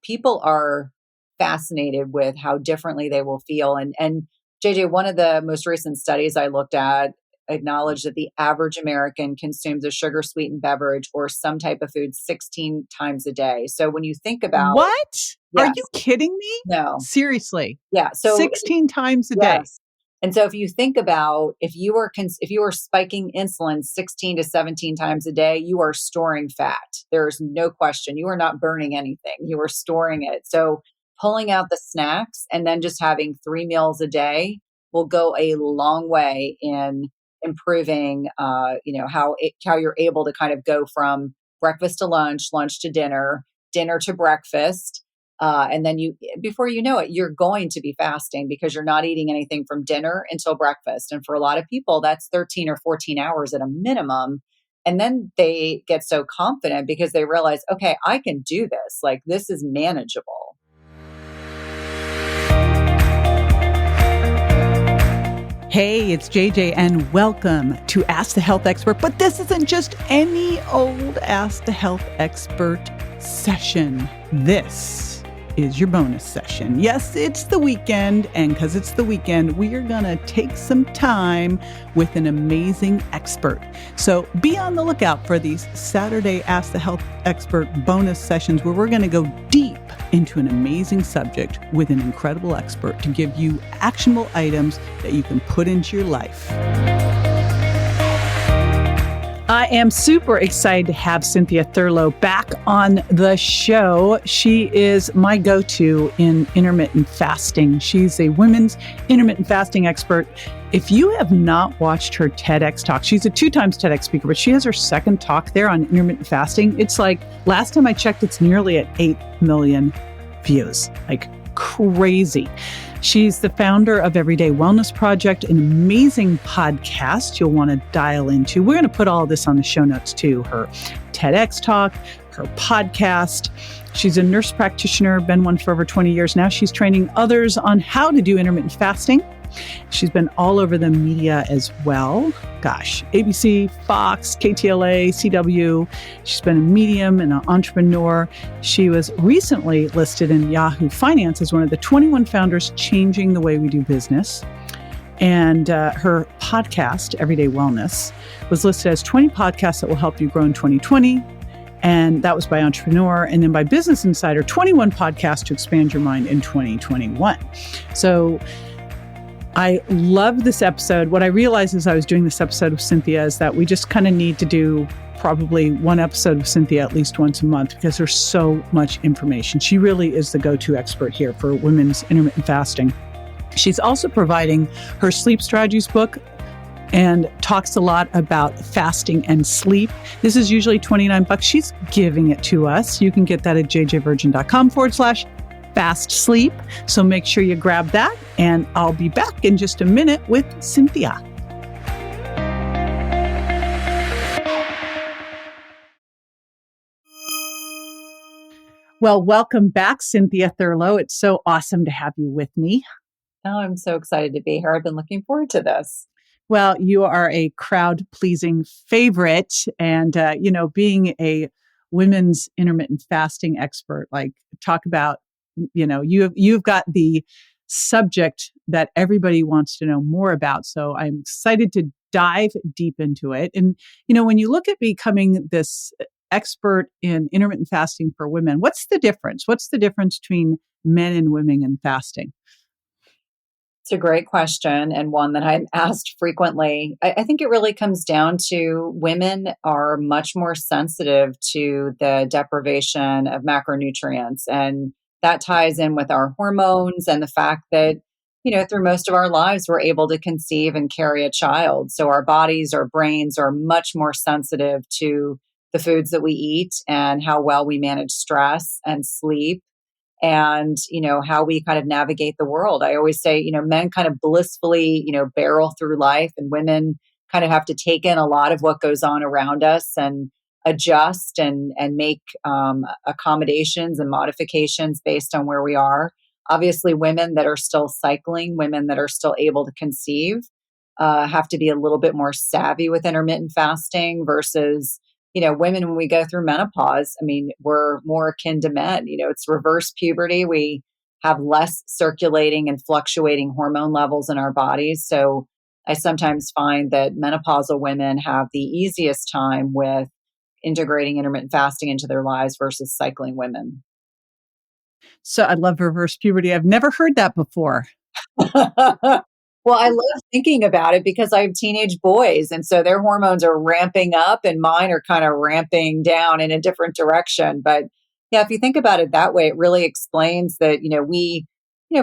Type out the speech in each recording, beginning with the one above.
people are fascinated with how differently they will feel. And JJ, one of the most recent studies I looked at acknowledged that the average American consumes a sugar sweetened beverage or some type of food 16 times a day. So when you think about, What? Are you yes, kidding me? no, Seriously. yeah. So 16 times a day. yes. And so if you think about if you are spiking insulin 16 to 17 times a day, you are storing fat. There's no question. You are not burning anything. You are storing it. So pulling out the snacks and then just having 3 meals a day will go a long way in improving how you're able to kind of go from breakfast to lunch, lunch to dinner, dinner to breakfast. And then before you know it, you're going to be fasting because you're not eating anything from dinner until breakfast. And for a lot of people, that's 13 or 14 hours at a minimum. And then they get so confident because they realize, okay, I can do this. Like, this is manageable. Hey, it's JJ, and welcome to Ask the Health Expert. But this isn't just any old Ask the Health Expert session. This is your bonus session. Yes, it's the weekend, and because it's the weekend, we are going to take some time with an amazing expert. So be on the lookout for these Saturday Ask the Health Expert bonus sessions where we're going to go deep into an amazing subject with an incredible expert to give you actionable items that you can put into your life. I am super excited to have Cynthia Thurlow back on the show. She is my go-to in intermittent fasting. She's a women's intermittent fasting expert. If you have not watched her TEDx talk, she's a 2-time TEDx speaker, but she has her second talk there on intermittent fasting. It's like, last time I checked, it's nearly at 8 million views. Like crazy. She's the founder of Everyday Wellness Project, an amazing podcast you'll want to dial into. We're going to put all this on the show notes too. Her TEDx talk, her podcast. She's a nurse practitioner, been one for over 20 years now. She's training others on how to do intermittent fasting. She's been all over the media as well. Gosh, ABC, Fox, KTLA, CW. She's been a medium and an entrepreneur. She was recently listed in Yahoo Finance as one of the 21 founders changing the way we do business. And her podcast, Everyday Wellness, was listed as 20 podcasts that will help you grow in 2020. And that was by Entrepreneur. And then by Business Insider, 21 podcasts to expand your mind in 2021. So I love this episode. What I realized as I was doing this episode with Cynthia is that we just kind of need to do probably one episode with Cynthia at least once a month because there's so much information. She really is the go-to expert here for women's intermittent fasting. She's also providing her sleep strategies book and talks a lot about fasting and sleep. This is usually $29. She's giving it to us. You can get that at jjvirgin.com/fast sleep. So make sure you grab that, and I'll be back in just a minute with Cynthia. Well, welcome back, Cynthia Thurlow. It's so awesome to have you with me. Oh, I'm so excited to be here. I've been looking forward to this. Well, you are a crowd-pleasing favorite, and being a women's intermittent fasting expert, like talk about, you've got the subject that everybody wants to know more about. So I'm excited to dive deep into it. And when you look at becoming this expert in intermittent fasting for women, what's the difference? What's the difference between men and women in fasting? It's a great question, and one that I'm asked frequently. I think it really comes down to women are much more sensitive to the deprivation of macronutrients. And that ties in with our hormones and the fact that, through most of our lives, we're able to conceive and carry a child. So our bodies, our brains are much more sensitive to the foods that we eat and how well we manage stress and sleep. And, how we kind of navigate the world. I always say, men kind of blissfully, barrel through life, and women kind of have to take in a lot of what goes on around us and adjust and make accommodations and modifications based on where we are. Obviously, women that are still cycling, women that are still able to conceive, have to be a little bit more savvy with intermittent fasting versus, women, when we go through menopause, I mean, we're more akin to men. It's reverse puberty. We have less circulating and fluctuating hormone levels in our bodies. So I sometimes find that menopausal women have the easiest time with integrating intermittent fasting into their lives versus cycling women. So I love reverse puberty. I've never heard that before. Well, I love thinking about it because I have teenage boys. And so their hormones are ramping up and mine are kind of ramping down in a different direction. But yeah, if you think about it that way, it really explains that,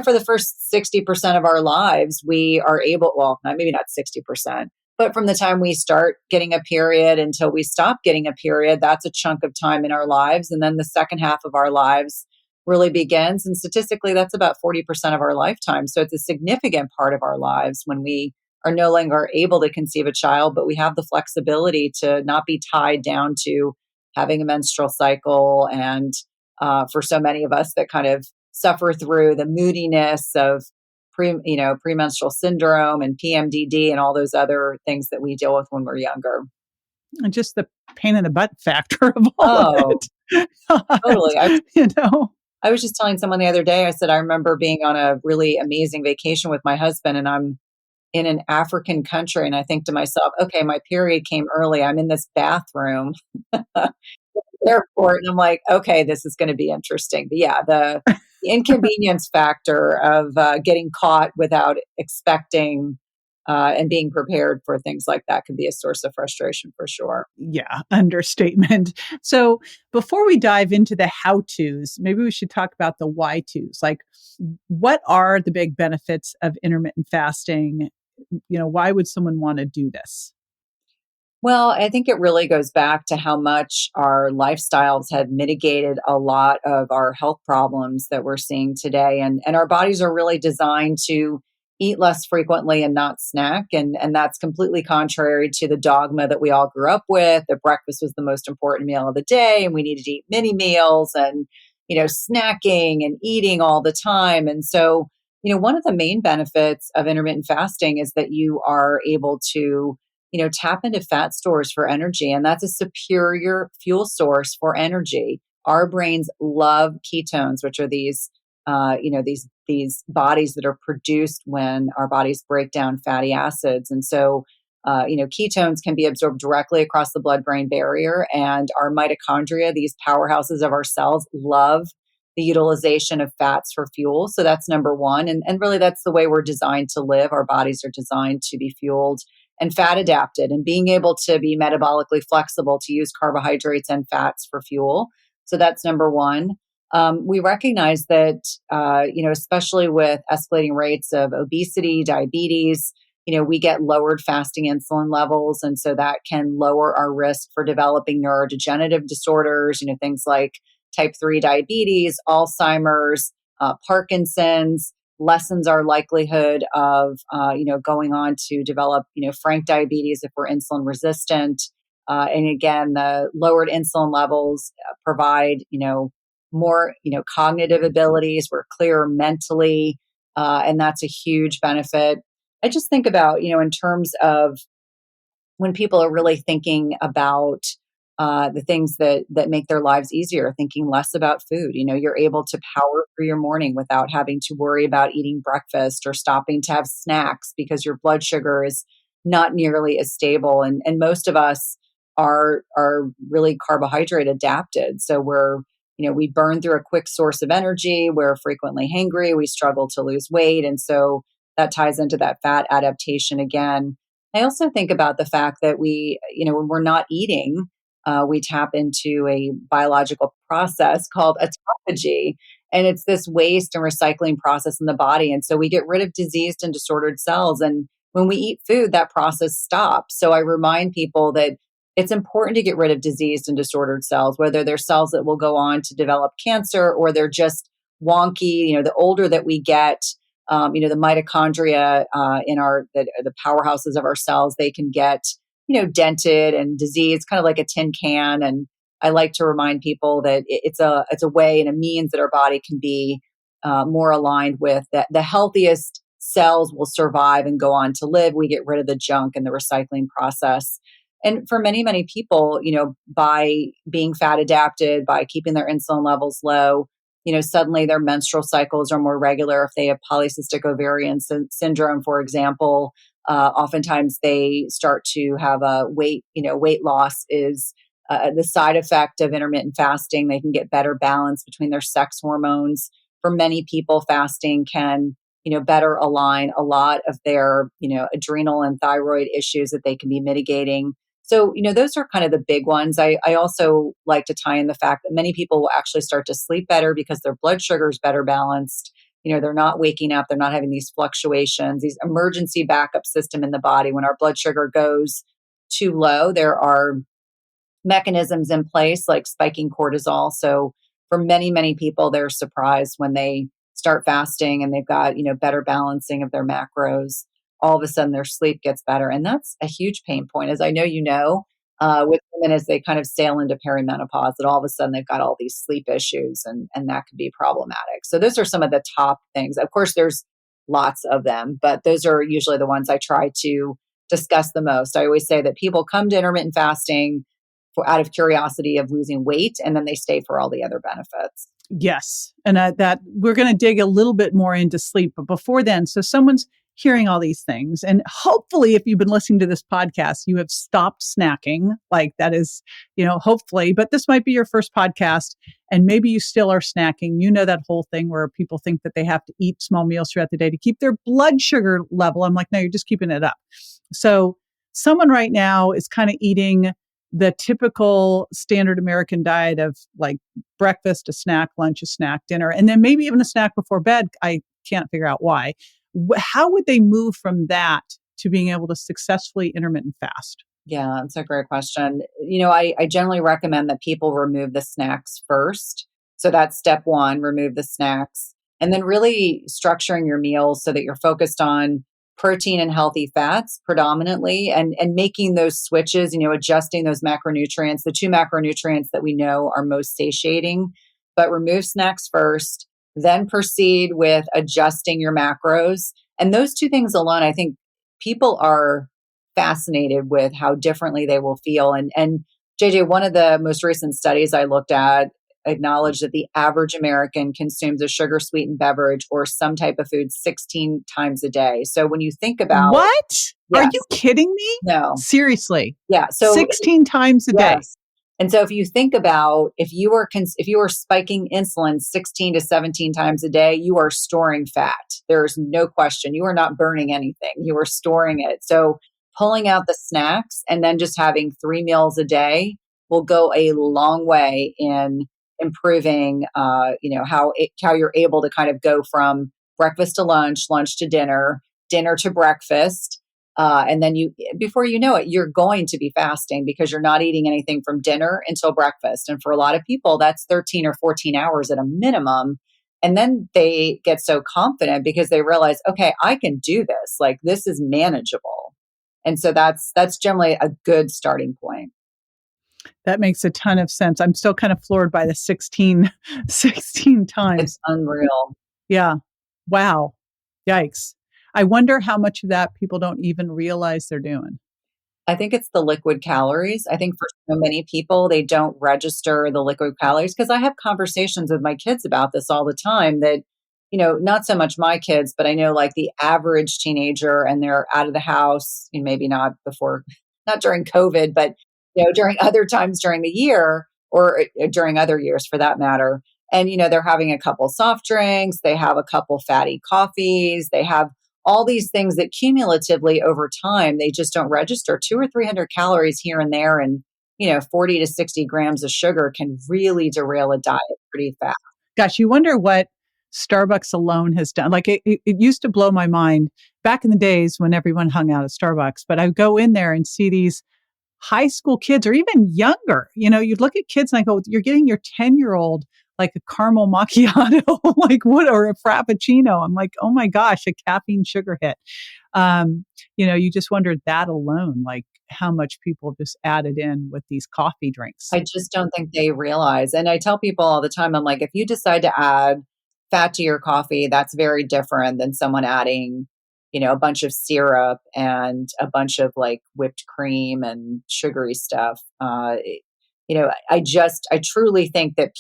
for the first 60% of our lives, we are able, well, maybe not 60%, but from the time we start getting a period until we stop getting a period, that's a chunk of time in our lives. And then the second half of our lives really begins. And statistically, that's about 40% of our lifetime. So it's a significant part of our lives when we are no longer able to conceive a child, but we have the flexibility to not be tied down to having a menstrual cycle. And for so many of us that kind of suffer through the moodiness of premenstrual syndrome and PMDD and all those other things that we deal with when we're younger. And just the pain in the butt factor of all of Oh, it. totally. you know, I was just telling someone the other day, I said, I remember being on a really amazing vacation with my husband, and I'm in an African country. And I think to myself, okay, my period came early. I'm in this bathroom at the airport. And I'm like, okay, this is going to be interesting. But yeah, the inconvenience factor of getting caught without expecting and being prepared for things like that could be a source of frustration for sure. yeah, understatement. So before we dive into the how to's, maybe we should talk about the why to's. Like, what are the big benefits of intermittent fasting? Why would someone want to do this? Well, I think it really goes back to how much our lifestyles have mitigated a lot of our health problems that we're seeing today. And our bodies are really designed to eat less frequently and not snack. And that's completely contrary to the dogma that we all grew up with, that breakfast was the most important meal of the day and we needed to eat mini meals and, snacking and eating all the time. And so, one of the main benefits of intermittent fasting is that you are able to tap into fat stores for energy. And that's a superior fuel source for energy. Our brains love ketones, which are these bodies that are produced when our bodies break down fatty acids. And so, ketones can be absorbed directly across the blood-brain barrier. And our mitochondria, these powerhouses of our cells, love the utilization of fats for fuel. So that's number one. And really, that's the way we're designed to live. Our bodies are designed to be fueled and fat adapted, and being able to be metabolically flexible to use carbohydrates and fats for fuel. So that's number one. We recognize that, especially with escalating rates of obesity, diabetes, we get lowered fasting insulin levels. And so that can lower our risk for developing neurodegenerative disorders, things like type 3 diabetes, Alzheimer's, Parkinson's, lessens our likelihood of, going on to develop, frank diabetes if we're insulin resistant. And again, the lowered insulin levels provide, more, cognitive abilities. We're clearer mentally, and that's a huge benefit. I just think about, in terms of when people are really thinking about the things that make their lives easier, thinking less about food. You're able to power through your morning without having to worry about eating breakfast or stopping to have snacks because your blood sugar is not nearly as stable. And most of us are really carbohydrate adapted. So we burn through a quick source of energy. We're frequently hangry. We struggle to lose weight. And so that ties into that fat adaptation again. I also think about the fact that when we're not eating, we tap into a biological process called autophagy. And it's this waste and recycling process in the body. And so we get rid of diseased and disordered cells. And when we eat food, that process stops. So I remind people that it's important to get rid of diseased and disordered cells, whether they're cells that will go on to develop cancer or they're just wonky. The older that we get, the mitochondria in the powerhouses of our cells, they can get dented and diseased, kind of like a tin can. And I like to remind people that it's a way and a means that our body can be more aligned with that. The healthiest cells will survive and go on to live. We get rid of the junk and the recycling process. And for many, many people, by being fat adapted, by keeping their insulin levels low, suddenly their menstrual cycles are more regular. If they have polycystic ovarian syndrome, for example, oftentimes they start to have a weight loss is the side effect of intermittent fasting. They can get better balance between their sex hormones. For many people, fasting can, better align a lot of their, adrenal and thyroid issues that they can be mitigating. So, those are kind of the big ones. I also like to tie in the fact that many people will actually start to sleep better because their blood sugar is better balanced. They're not waking up, they're not having these fluctuations, these emergency backup system in the body. When our blood sugar goes too low, there are mechanisms in place like spiking cortisol. So for many, many people, they're surprised when they start fasting and they've got, better balancing of their macros. All of a sudden their sleep gets better. And that's a huge pain point. As I know, with women as they kind of sail into perimenopause, that all of a sudden they've got all these sleep issues and that could be problematic. So those are some of the top things. Of course, there's lots of them, but those are usually the ones I try to discuss the most. I always say that people come to intermittent fasting out of curiosity of losing weight, and then they stay for all the other benefits. Yes. And that we're going to dig a little bit more into sleep. But before then, so someone's hearing all these things. And hopefully, if you've been listening to this podcast, you have stopped snacking. Like that is, hopefully, but this might be your first podcast and maybe you still are snacking. That whole thing where people think that they have to eat small meals throughout the day to keep their blood sugar level. I'm like, no, you're just keeping it up. So someone right now is kind of eating the typical standard American diet of like breakfast, a snack, lunch, a snack, dinner, and then maybe even a snack before bed. I can't figure out why. How would they move from that to being able to successfully intermittent fast? Yeah, that's a great question. I generally recommend that people remove the snacks first. So that's step one, remove the snacks. And then really structuring your meals so that you're focused on protein and healthy fats predominantly and making those switches, adjusting those macronutrients, the two macronutrients that we know are most satiating, but remove snacks first, then proceed with adjusting your macros. And those two things alone, I think people are fascinated with how differently they will feel. And JJ, one of the most recent studies I looked at acknowledged that the average American consumes a sugar sweetened beverage or some type of food 16 times a day. So when you think about what? Are yes, you kidding me? no, Seriously. yeah. So 16 times a day. yes. And so if you think about if you are spiking insulin 16 to 17 times a day, you are storing fat. There's no question. You are not burning anything. You are storing it. So pulling out the snacks and then just having 3 meals a day will go a long way in improving, how you're able to kind of go from breakfast to lunch, lunch to dinner, dinner to breakfast. And then before you know it, you're going to be fasting because you're not eating anything from dinner until breakfast. And for a lot of people, that's 13 or 14 hours at a minimum. And then they get so confident because they realize, okay, I can do this. Like this is manageable. And so that's generally a good starting point. That makes a ton of sense. I'm still kind of floored by the 16 times. It's unreal. Yeah. Wow. Yikes. I wonder how much of that people don't even realize they're doing. I think it's the liquid calories. I think for so many people, they don't register the liquid calories because I have conversations with my kids about this all the time that, not so much my kids, but I know like the average teenager and they're out of the house, maybe not during COVID, but, during other times during the year or during other years for that matter. And, they're having a couple soft drinks, they have a couple fatty coffees, they have all these things that cumulatively over time, they just don't register 200 or 300 calories here and there. And, 40 to 60 grams of sugar can really derail a diet pretty fast. Gosh, you wonder what Starbucks alone has done. Like it used to blow my mind back in the days when everyone hung out at Starbucks, but I would go in there and see these high school kids or even younger, you'd look at kids and I go, you're getting your 10-year-old like a caramel macchiato, like what, or a frappuccino. I'm like, oh my gosh, a caffeine sugar hit. You just wondered that alone, like how much people just added in with these coffee drinks. I just don't think they realize. And I tell people all the time, I'm like, if you decide to add fat to your coffee, that's very different than someone adding, a bunch of syrup and a bunch of like whipped cream and sugary stuff. I truly think that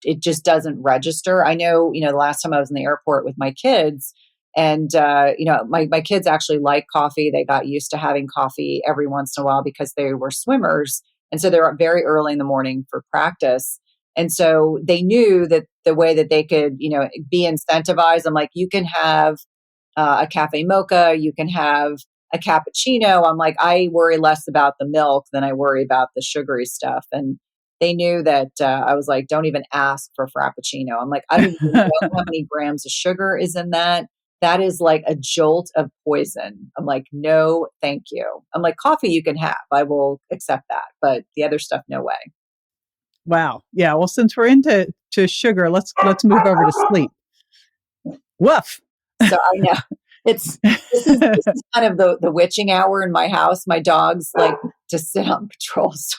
it just doesn't register. I know, the last time I was in the airport with my kids, and my kids actually like coffee. They got used to having coffee every once in a while because they were swimmers, and so they're up very early in the morning for practice. And so they knew that the way that they could, be incentivized. I'm like, you can have a cafe mocha, you can have a cappuccino. I'm like, I worry less about the milk than I worry about the sugary stuff. And they knew that I was like, don't even ask for frappuccino. I'm like, I don't even know how many grams of sugar is in that. That is like a jolt of poison. I'm like, no, thank you. I'm like, coffee you can have. I will accept that. But the other stuff, no way. Wow. Yeah. Well, since we're into sugar, let's move over to sleep. Woof. So I know this is kind of the witching hour in my house. My dogs like to sit on patrol. So.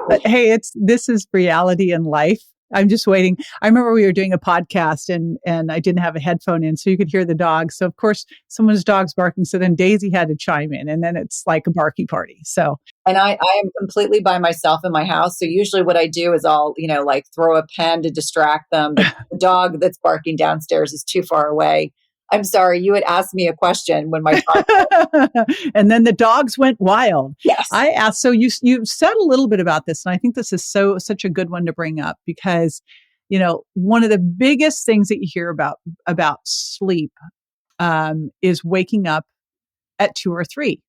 But hey, this is reality in life. I'm just waiting. I remember we were doing a podcast and I didn't have a headphone in, so you could hear the dogs. So of course someone's dog's barking. So then Daisy had to chime in, and then it's like a barky party. So and I am completely by myself in my house. So usually what I do is I'll, like throw a pen to distract them. But the dog that's barking downstairs is too far away. I'm sorry, you had asked me a question when my dog and then the dogs went wild. Yes. I asked, so you said a little bit about this, and I think this is such a good one to bring up because, one of the biggest things that you hear about sleep is waking up at 2 or 3.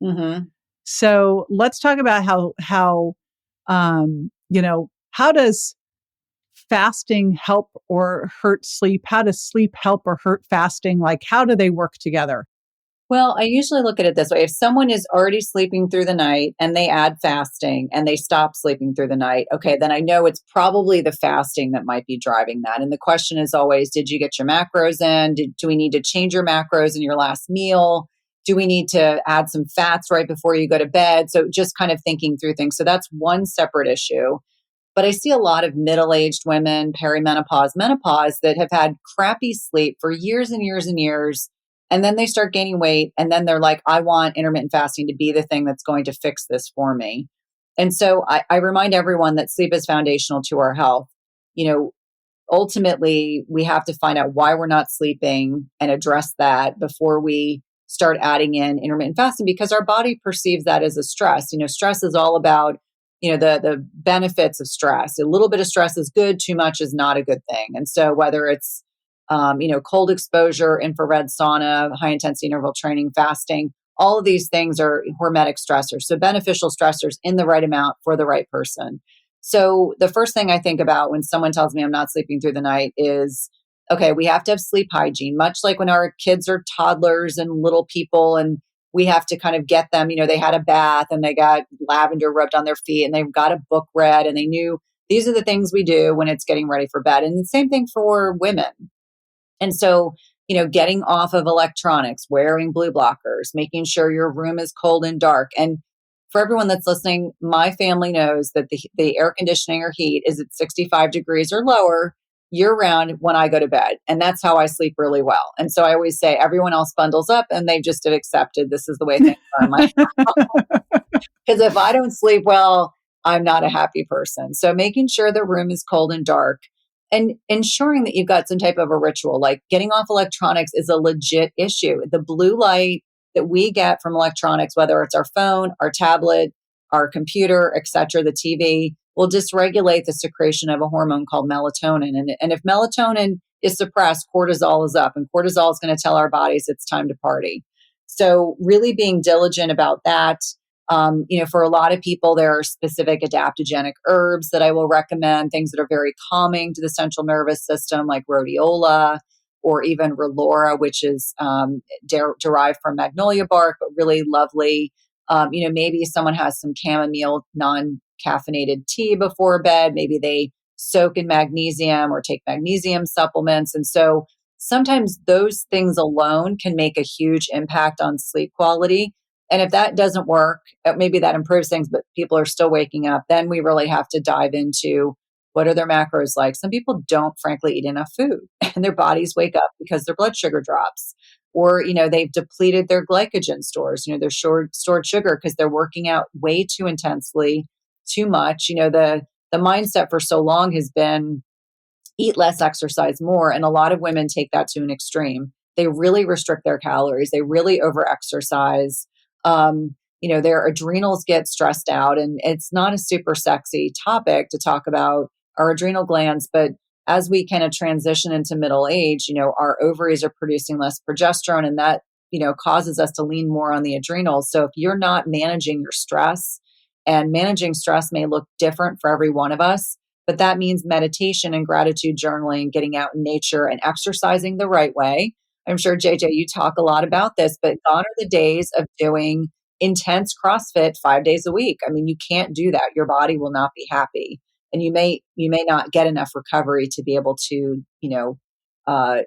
Mm-hmm. So let's talk about how how does fasting help or hurt sleep? How does sleep help or hurt fasting? Like, how do they work together? Well, I usually look at it this way. If someone is already sleeping through the night and they add fasting and they stop sleeping through the night, okay, then I know it's probably the fasting that might be driving that. And the question is always, did you get your macros in? Do we need to change your macros in your last meal? Do we need to add some fats right before you go to bed? So just kind of thinking through things. So that's one separate issue. But I see a lot of middle-aged women, perimenopause, menopause, that have had crappy sleep for years and years and years. And then they start gaining weight. And then they're like, I want intermittent fasting to be the thing that's going to fix this for me. And so I remind everyone that sleep is foundational to our health. Ultimately, we have to find out why we're not sleeping and address that before we start adding in intermittent fasting, because our body perceives that as a stress. Stress is all about the benefits of stress. A little bit of stress is good. Too much is not a good thing. And so whether it's, cold exposure, infrared sauna, high intensity interval training, fasting, all of these things are hormetic stressors. So beneficial stressors in the right amount for the right person. So the first thing I think about when someone tells me I'm not sleeping through the night is, okay, we have to have sleep hygiene, much like when our kids are toddlers and little people, and we have to kind of get them, they had a bath and they got lavender rubbed on their feet and they've got a book read and they knew these are the things we do when it's getting ready for bed. And the same thing for women. And so, getting off of electronics, wearing blue blockers, making sure your room is cold and dark. And for everyone that's listening, my family knows that the air conditioning or heat is at 65 degrees or lower year round when I go to bed. And that's how I sleep really well. And so I always say everyone else bundles up and they just have accepted this is the way things are in my house. Because if I don't sleep well, I'm not a happy person. So making sure the room is cold and dark and ensuring that you've got some type of a ritual, like getting off electronics is a legit issue. The blue light that we get from electronics, whether it's our phone, our tablet, our computer, etc., the TV, will dysregulate the secretion of a hormone called melatonin. And if melatonin is suppressed, cortisol is up, and cortisol is going to tell our bodies it's time to party. So really being diligent about that. For a lot of people, there are specific adaptogenic herbs that I will recommend, things that are very calming to the central nervous system, like rhodiola or even relora, which is derived from magnolia bark, but really lovely. Maybe someone has some chamomile non-caffeinated tea before bed. Maybe they soak in magnesium or take magnesium supplements. And so sometimes those things alone can make a huge impact on sleep quality. And if that doesn't work, maybe that improves things, but people are still waking up, then we really have to dive into what are their macros like. Some people don't, frankly, eat enough food and their bodies wake up because their blood sugar drops. or, they've depleted their glycogen stores, their stored sugar because they're working out way too intensely, too much. The mindset for so long has been eat less, exercise more. And a lot of women take that to an extreme. They really restrict their calories. They really over exercise. Their adrenals get stressed out, and it's not a super sexy topic to talk about our adrenal glands. But as we kind of transition into middle age, our ovaries are producing less progesterone, and that, causes us to lean more on the adrenals. So if you're not managing your stress, and managing stress may look different for every one of us, but that means meditation and gratitude journaling, getting out in nature and exercising the right way. I'm sure, JJ, you talk a lot about this, but gone are the days of doing intense CrossFit 5 days a week. I mean, you can't do that. Your body will not be happy. And you may not get enough recovery to be able to, uh,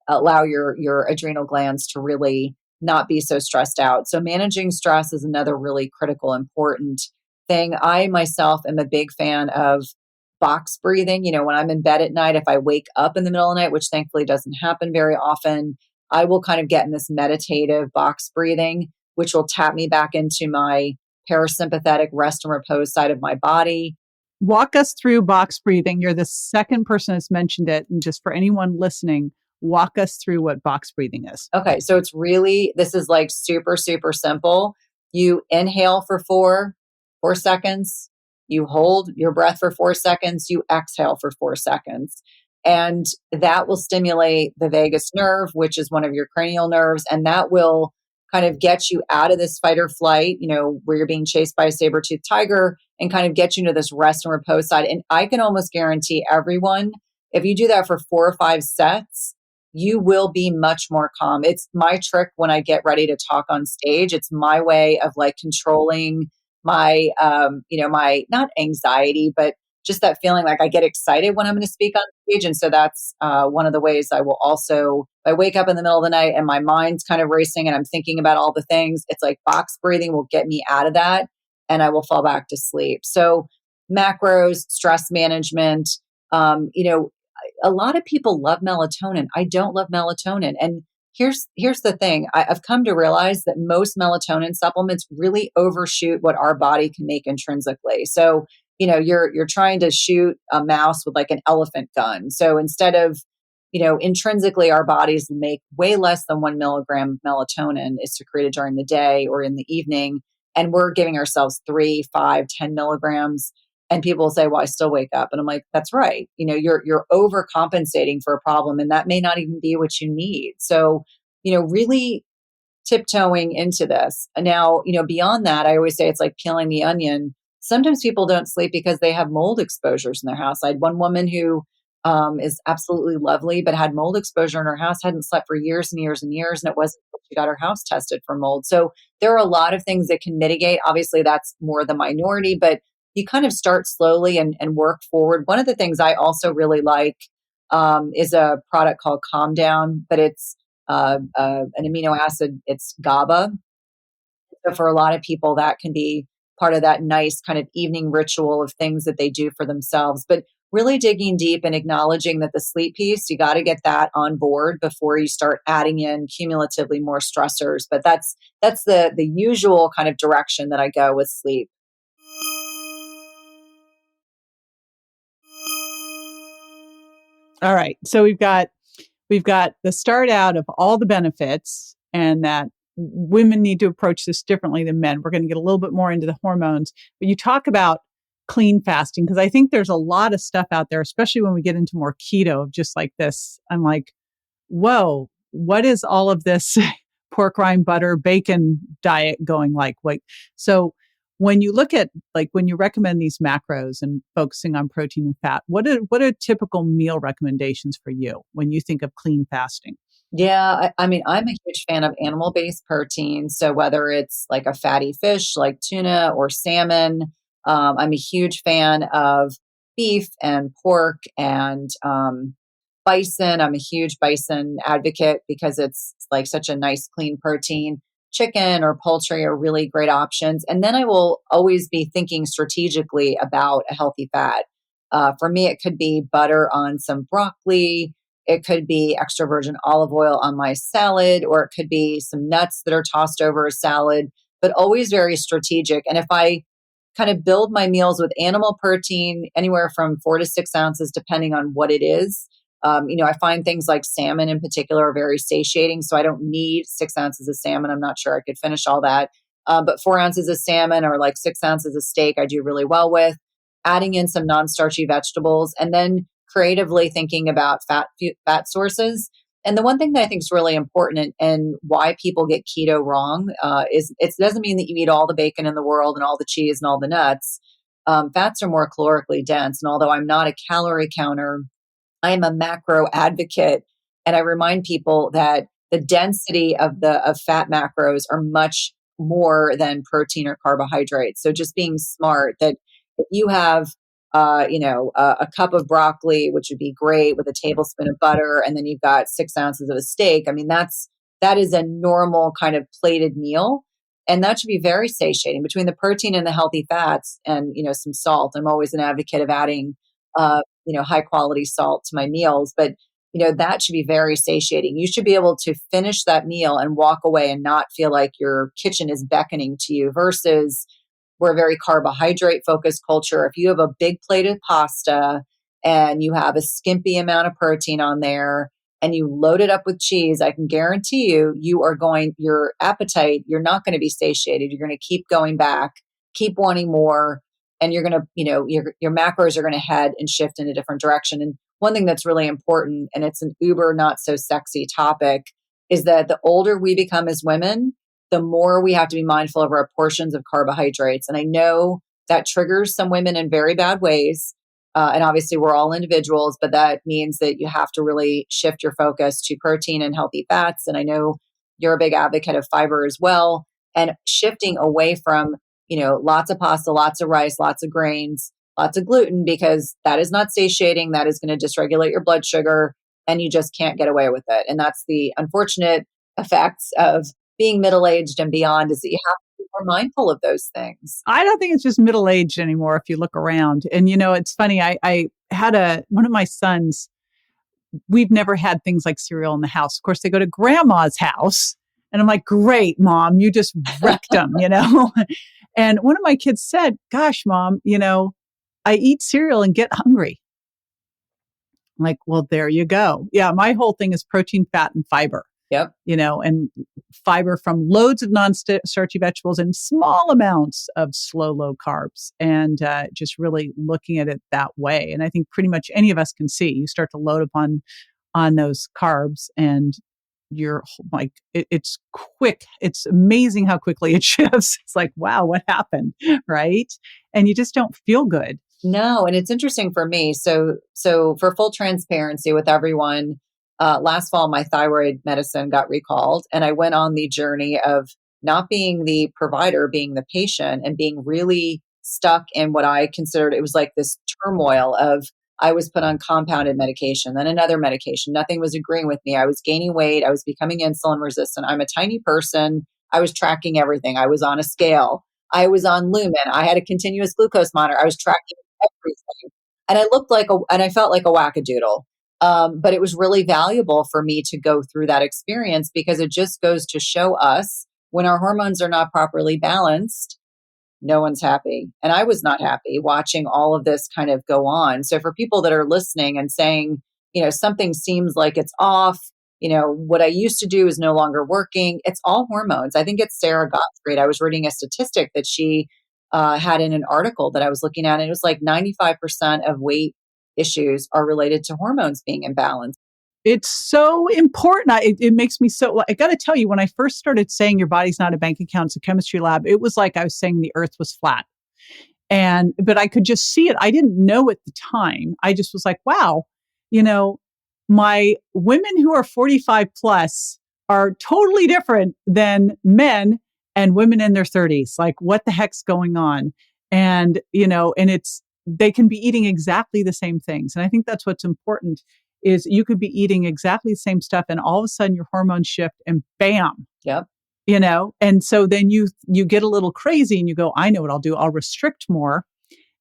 allow your adrenal glands to really not be so stressed out. So managing stress is another really critical, important thing. I myself am a big fan of box breathing. When I'm in bed at night, if I wake up in the middle of the night, which thankfully doesn't happen very often, I will kind of get in this meditative box breathing, which will tap me back into my parasympathetic rest and repose side of my body. Walk us through box breathing. You're the second person that's mentioned it. And just for anyone listening, walk us through what box breathing is. Okay. So this is like super, super simple. You inhale for 4 seconds. You hold your breath for 4 seconds. You exhale for 4 seconds. And that will stimulate the vagus nerve, which is one of your cranial nerves. And that will kind of get you out of this fight or flight, where you're being chased by a saber-toothed tiger, and kind of get you into this rest and repose side. And I can almost guarantee everyone, if you do that for 4 or 5 sets, you will be much more calm. It's my trick when I get ready to talk on stage. It's my way of like controlling my, my not anxiety, but just that feeling like I get excited when I'm going to speak on stage. And so that's one of the ways I will also, if I wake up in the middle of the night and my mind's kind of racing and I'm thinking about all the things, it's like box breathing will get me out of that and I will fall back to sleep. So macros, stress management, a lot of people love melatonin. I don't love melatonin. And here's the thing. I've come to realize that most melatonin supplements really overshoot what our body can make intrinsically. So, you're trying to shoot a mouse with like an elephant gun. So instead of, intrinsically our bodies make way less than 1 milligram melatonin is secreted during the day or in the evening. And we're giving ourselves 3, 5, 10 milligrams. And people will say, well, I still wake up. And I'm like, that's right. You're overcompensating for a problem, and that may not even be what you need. So, really tiptoeing into this. Now, beyond that, I always say it's like peeling the onion. Sometimes people don't sleep because they have mold exposures in their house. I had one woman who is absolutely lovely, but had mold exposure in her house, hadn't slept for years and years and years. And it wasn't until she got her house tested for mold. So there are a lot of things that can mitigate. Obviously, that's more the minority, but you kind of start slowly and work forward. One of the things I also really like is a product called Calm Down, but it's an amino acid. It's GABA. So for a lot of people, that can be part of that nice kind of evening ritual of things that they do for themselves. But really digging deep and acknowledging that the sleep piece, you got to get that on board before you start adding in cumulatively more stressors. But that's the usual kind of direction that I go with sleep. All right. So we've got the start out of all the benefits, and that women need to approach this differently than men. We're going to get a little bit more into the hormones, but you talk about clean fasting, because I think there's a lot of stuff out there, especially when we get into more keto of just like this. I'm like, whoa, what is all of this pork rind butter bacon diet going like? So when you look at, like, when you recommend these macros and focusing on protein and fat, what are typical meal recommendations for you when you think of clean fasting? Yeah, I mean, I'm a huge fan of animal-based protein. So whether it's like a fatty fish like tuna or salmon, I'm a huge fan of beef and pork and bison. I'm a huge bison advocate because it's like such a nice, clean protein. Chicken or poultry are really great options. And then I will always be thinking strategically about a healthy fat. For me, it could be butter on some broccoli. It could be extra virgin olive oil on my salad, or it could be some nuts that are tossed over a salad, but always very strategic. And if I kind of build my meals with animal protein, anywhere from 4 to 6 ounces, depending on what it is. I find things like salmon in particular are very satiating. So I don't need 6 ounces of salmon. I'm not sure I could finish all that. But 4 ounces of salmon or like 6 ounces of steak, I do really well with. Adding in some non-starchy vegetables, and then creatively thinking about fat sources. And the one thing that I think is really important, and why people get keto wrong, is it doesn't mean that you eat all the bacon in the world and all the cheese and all the nuts. Fats are more calorically dense. And although I'm not a calorie counter, I am a macro advocate. And I remind people that the density of fat macros are much more than protein or carbohydrates. So just being smart that if you have a cup of broccoli, which would be great, with a tablespoon of butter, and then you've got 6 ounces of a steak. I mean, that is a normal kind of plated meal. And that should be very satiating between the protein and the healthy fats and, some salt. I'm always an advocate of adding, high quality salt to my meals, but that should be very satiating. You should be able to finish that meal and walk away and not feel like your kitchen is beckoning to you, versus we're a very carbohydrate focused culture. If you have a big plate of pasta and you have a skimpy amount of protein on there and you load it up with cheese, I can guarantee your appetite, you're not going to be satiated. You're going to keep going back, keep wanting more. And you're going to, your macros are going to head and shift in a different direction. And one thing that's really important, and it's an uber not so sexy topic, is that the older we become as women, the more we have to be mindful of our portions of carbohydrates. And I know that triggers some women in very bad ways. And obviously we're all individuals, but that means that you have to really shift your focus to protein and healthy fats. And I know you're a big advocate of fiber as well, and shifting away from, lots of pasta, lots of rice, lots of grains, lots of gluten, because that is not satiating. That is going to dysregulate your blood sugar, and you just can't get away with it. And that's the unfortunate effects of being middle-aged and beyond, is that you have to be more mindful of those things. I don't think it's just middle-aged anymore if you look around. And, it's funny. I had one of my sons, we've never had things like cereal in the house. Of course, they go to grandma's house and I'm like, great, mom, you just wrecked them, And one of my kids said, gosh, mom, I eat cereal and get hungry. I'm like, well, there you go. Yeah. My whole thing is protein, fat, and fiber. Yep. And fiber from loads of non-starchy vegetables and small amounts of low carbs, and just really looking at it that way. And I think pretty much any of us can see, you start to load up on those carbs, and you're like, it's quick. It's amazing how quickly it shifts. It's like, wow, what happened? Right. And you just don't feel good. No. And it's interesting for me. So for full transparency with everyone, last fall, my thyroid medicine got recalled, and I went on the journey of not being the provider, being the patient, and being really stuck in what I considered, it was like this turmoil of, I was put on compounded medication, then another medication. Nothing was agreeing with me. I was gaining weight. I was becoming insulin resistant. I'm a tiny person. I was tracking everything. I was on a scale. I was on Lumen. I had a continuous glucose monitor. I was tracking everything. And I felt like a wackadoodle. But it was really valuable for me to go through that experience, because it just goes to show us, when our hormones are not properly balanced, no one's happy. And I was not happy watching all of this kind of go on. So for people that are listening and saying, something seems like it's off, what I used to do is no longer working, it's all hormones. I think it's Sarah Gottfried. I was reading a statistic that she had in an article that I was looking at, and it was like 95% of weight issues are related to hormones being imbalanced. It's so important. It makes me so, I got to tell you, when I first started saying your body's not a bank account, it's a chemistry lab, it was like I was saying the earth was flat. But I could just see it. I didn't know at the time. I just was like, wow, my women who are 45 plus are totally different than men and women in their 30s. Like, what the heck's going on? And, they can be eating exactly the same things. And I think that's what's important, is you could be eating exactly the same stuff, and all of a sudden your hormones shift and bam. Yep. And so then you get a little crazy and you go, I know what I'll do. I'll restrict more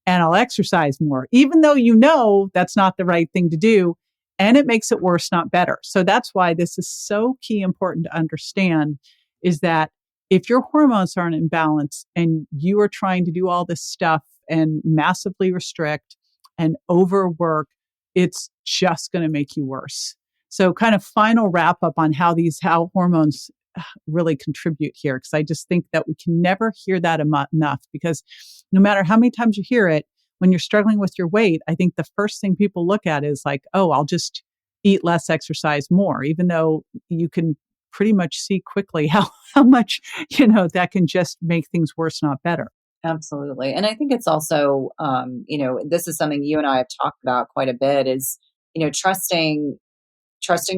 and I'll exercise more, even though that's not the right thing to do. and it makes it worse, not better. So that's why this is so key important to understand is that if your hormones aren't in balance and you are trying to do all this stuff and massively restrict and overwork, it's just going to make you worse. So kind of final wrap up on how hormones really contribute here, because I just think that we can never hear that enough, because no matter how many times you hear it, when you're struggling with your weight, I think the first thing people look at is like, oh, I'll just eat less, exercise more, even though you can pretty much see quickly how much, that can just make things worse, not better. Absolutely. And I think it's also, this is something you and I have talked about quite a bit is, trusting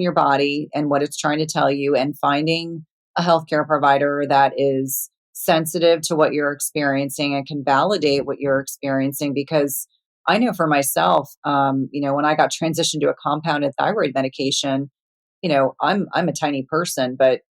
your body and what it's trying to tell you, and finding a healthcare provider that is sensitive to what you're experiencing and can validate what you're experiencing. Because I know for myself, when I got transitioned to a compounded thyroid medication, I'm a tiny person, but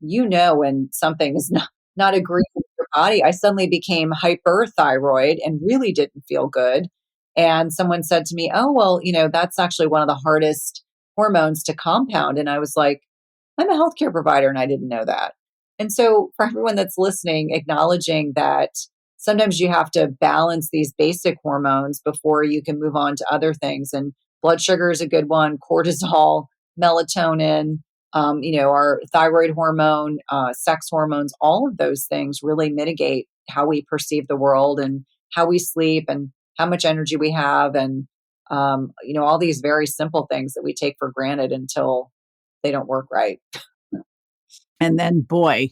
when something is not agreeing with your body, I suddenly became hyperthyroid and really didn't feel good. And someone said to me, "Oh, well, that's actually one of the hardest hormones to compound." And I was like, "I'm a healthcare provider and I didn't know that." And so for everyone that's listening, acknowledging that sometimes you have to balance these basic hormones before you can move on to other things. And blood sugar is a good one, cortisol, melatonin, our thyroid hormone, sex hormones, all of those things really mitigate how we perceive the world and how we sleep and how much energy we have. And, all these very simple things that we take for granted until they don't work right. And then, boy,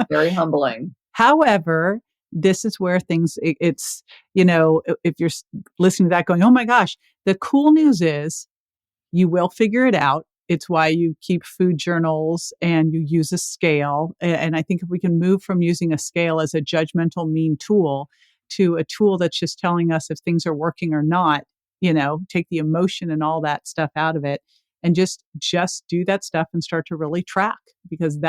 Very humbling. However, this is where it's, if you're listening to that going, oh my gosh, the cool news is you will figure it out. It's why you keep food journals and you use a scale. And I think if we can move from using a scale as a judgmental, mean tool to a tool that's just telling us if things are working or not, take the emotion and all that stuff out of it and just do that stuff and start to really track, because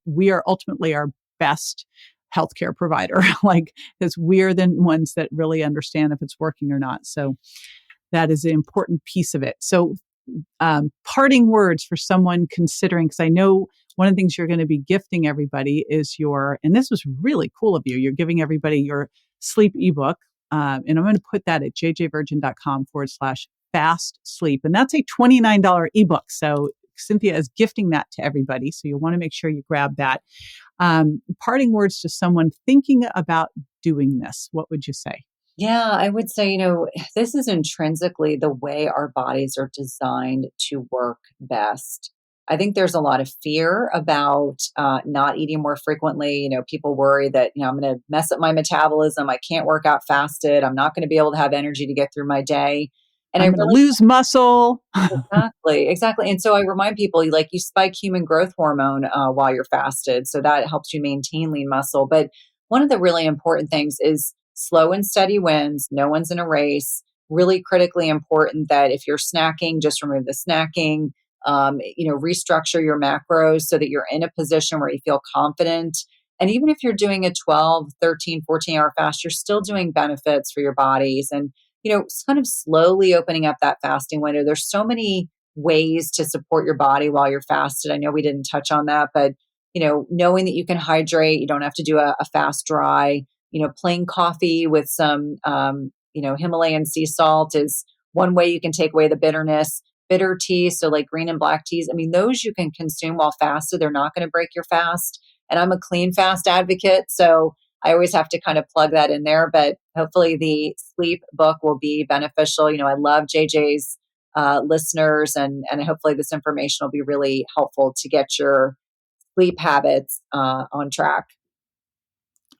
we are ultimately our best healthcare provider, because we're the ones that really understand if it's working or not. So that is an important piece of it. So parting words for someone considering, because I know one of the things you're going to be gifting everybody is and this was really cool of you, you're giving everybody your sleep ebook. And I'm going to put that at jjvirgin.com/fast sleep. And that's a $29 ebook. So Cynthia is gifting that to everybody. So you'll want to make sure you grab that. Parting words to someone thinking about doing this, what would you say? Yeah, I would say, this is intrinsically the way our bodies are designed to work best. I think there's a lot of fear about not eating more frequently. People worry that, I'm going to mess up my metabolism. I can't work out fasted. I'm not going to be able to have energy to get through my day. And I'm going to lose muscle. Exactly. And so I remind people, you spike human growth hormone while you're fasted. So that helps you maintain lean muscle. But one of the really important things is slow and steady wins. No one's in a race. Really critically important that if you're snacking, just remove the snacking. Restructure your macros so that you're in a position where you feel confident. And even if you're doing a 12, 13, 14-hour fast, you're still doing benefits for your bodies. And, kind of slowly opening up that fasting window. There's so many ways to support your body while you're fasted. I know we didn't touch on that, but, knowing that you can hydrate, you don't have to do a fast dry. Plain coffee with some, Himalayan sea salt is one way you can take away the bitterness. Bitter tea, so like green and black teas, those you can consume while fasted. They're not going to break your fast. And I'm a clean fast advocate, so I always have to kind of plug that in there. But hopefully the sleep book will be beneficial. I love JJ's listeners, and hopefully this information will be really helpful to get your sleep habits on track.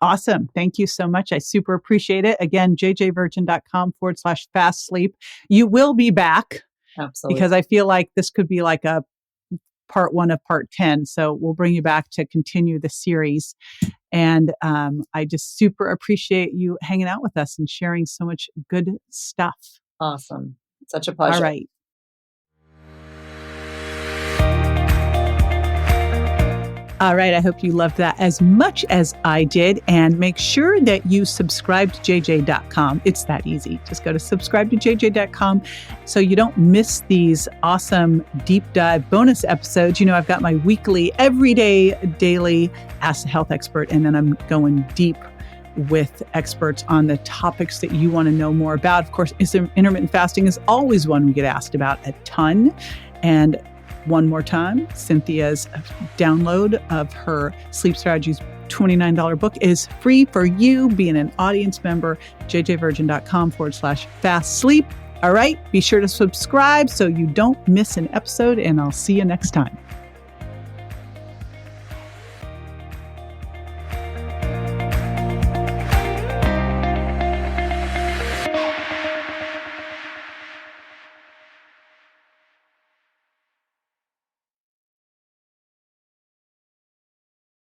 Awesome. Thank you so much. I super appreciate it. Again, jjvirgin.com/fast sleep. You will be back. Absolutely. Because I feel like this could be like a part 1 of part 10. So we'll bring you back to continue the series. And I just super appreciate you hanging out with us and sharing so much good stuff. Awesome. Such a pleasure. All right. All right. I hope you loved that as much as I did. And make sure that you subscribe to jj.com. It's that easy. Just go to subscribe to jj.com so you don't miss these awesome deep dive bonus episodes. You know, I've got my weekly, everyday, daily Ask the Health Expert, and then I'm going deep with experts on the topics that you want to know more about. Of course, intermittent fasting is always one we get asked about a ton. And one more time, Cynthia's download of her Sleep Strategies $29 book is free for you being an audience member, jjvirgin.com/fast sleep. All right, be sure to subscribe so you don't miss an episode, and I'll see you next time.